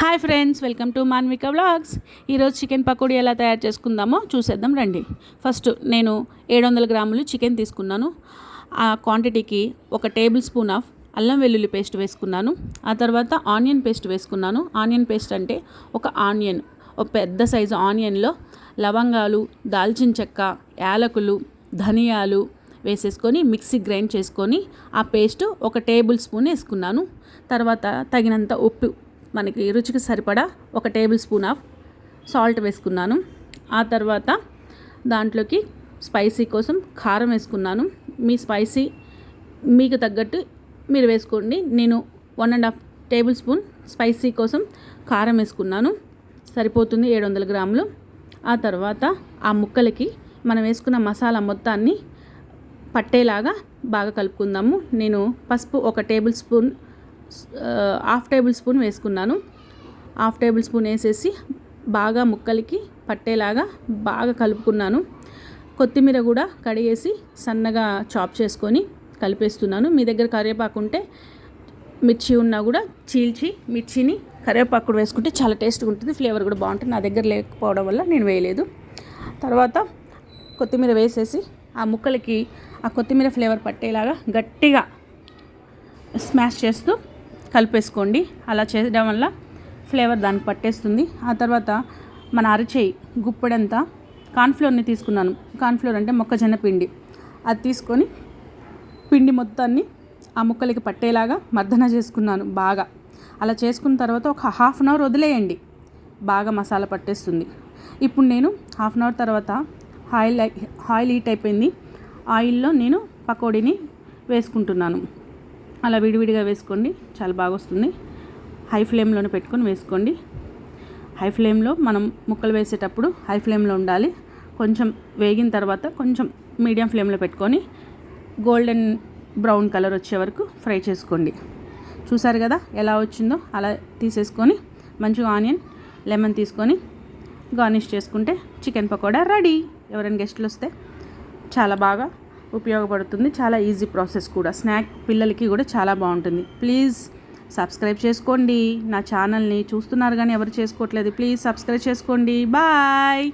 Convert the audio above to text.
Hi friends, welcome to Manvika vlogs. ఈరోజు chicken pakodi ఎలా తయారు చేసుకుందామో చూసేద్దాం రండి. ఫస్ట్ నేను 700 గ్రాములు చికెన్ తీసుకున్నాను. ఆ క్వాంటిటీకి 1 టేబుల్ స్పూన్ ఆఫ్ అల్లం వెల్లుల్లి పేస్ట్ వేసుకున్నాను. ఆ తర్వాత ఆనియన్ పేస్ట్ వేసుకున్నాను. ఆనియన్ పేస్ట్ అంటే ఒక పెద్ద సైజు ఆనియన్లో లవంగాలు, దాల్చిన చెక్క, యాలకులు, ధనియాలు వేసేసుకొని మిక్సీ గ్రైండ్ చేసుకొని ఆ పేస్ట్ 1 టేబుల్ స్పూన్ వేసుకున్నాను. తర్వాత తగినంత ఉప్పు, మనకి రుచికి సరిపడా 1 టేబుల్ స్పూన్ ఆఫ్ సాల్ట్ వేసుకున్నాను. ఆ తర్వాత దాంట్లోకి స్పైసీ కోసం కారం వేసుకున్నాను. మీ స్పైసీ మీకు తగ్గట్టు మీరు వేసుకోండి. నేను 1.5 టేబుల్ స్పూన్ స్పైసీ కోసం కారం వేసుకున్నాను, సరిపోతుంది 700 గ్రాములు. ఆ తర్వాత ఆ ముక్కలకి మనం వేసుకున్న మసాలా మొత్తాన్ని పట్టేలాగా బాగా కలుపుకుందాము. నేను పసుపు 1 table spoon, half table spoon వేసుకున్నాను. హాఫ్ టేబుల్ స్పూన్ వేసేసి బాగా ముక్కలకి పట్టేలాగా బాగా కలుపుకున్నాను. కొత్తిమీర కూడా కడిగేసి సన్నగా చాప్ చేసుకొని కలిపేస్తున్నాను. మీ దగ్గర కరివేపాకు ఉంటే, మిర్చి ఉన్నా కూడా చీల్చి మిర్చిని కరివేపాకు కూడా వేసుకుంటే చాలా టేస్ట్గా ఉంటుంది, ఫ్లేవర్ కూడా బాగుంటుంది. నా దగ్గర లేకపోవడం వల్ల నేను వేయలేదు. తర్వాత కొత్తిమీర వేసేసి ఆ ముక్కలకి ఆ కొత్తిమీర ఫ్లేవర్ పట్టేలాగా గట్టిగా స్మాష్ చేస్తూ కలిపేసుకోండి. అలా చేయడం వల్ల ఫ్లేవర్ దానికి పట్టేస్తుంది. ఆ తర్వాత మన అరచేయి గుప్పెడంతా కార్న్ఫ్లోర్ని తీసుకున్నాను. కార్న్ఫ్లోర్ అంటే మొక్కజొన్న పిండి. అది తీసుకొని పిండి మొత్తాన్ని ఆ ముక్కలకి పట్టేలాగా మర్దన చేసుకున్నాను బాగా. అలా చేసుకున్న తర్వాత ఒక హాఫ్ అన్ అవర్ వదిలేయండి, బాగా మసాలా పట్టేస్తుంది. ఇప్పుడు నేను హాఫ్ అన్ అవర్ తర్వాత ఆయిల్ హీట్ అయిపోయింది. ఆయిల్లో నేను పకోడీని వేసుకుంటున్నాను. అలా విడివిడిగా వేసుకోండి, చాలా బాగా వస్తుంది. హై ఫ్లేమ్లోనే పెట్టుకొని వేసుకోండి. హై ఫ్లేమ్లో మనం ముక్కలు వేసేటప్పుడు హై ఫ్లేమ్లో ఉండాలి. కొంచెం వేగిన తర్వాత కొంచెం మీడియం ఫ్లేమ్లో పెట్టుకొని గోల్డెన్ బ్రౌన్ కలర్ వచ్చే వరకు ఫ్రై చేసుకోండి. చూసారు కదా ఎలా వచ్చిందో, అలా తీసేసుకొని మంచిగా ఆనియన్, లెమన్ తీసుకొని గార్నిష్ చేసుకుంటే చికెన్ పకోడా రెడీ. ఎవరైనా గెస్టులు వస్తే చాలా బాగా ఉపయోగపడుతుంది. చాలా ఈజీ ప్రాసెస్ కూడా, స్నాక్ పిల్లలకి కూడా చాలా బాగుంటుంది. ప్లీజ్ సబ్స్క్రైబ్ చేసుకోండి. నా ఛానల్ని చూస్తున్నారు కానీ ఎవరు చేసుకోవట్లేదు, ప్లీజ్ సబ్స్క్రైబ్ చేసుకోండి. బాయ్.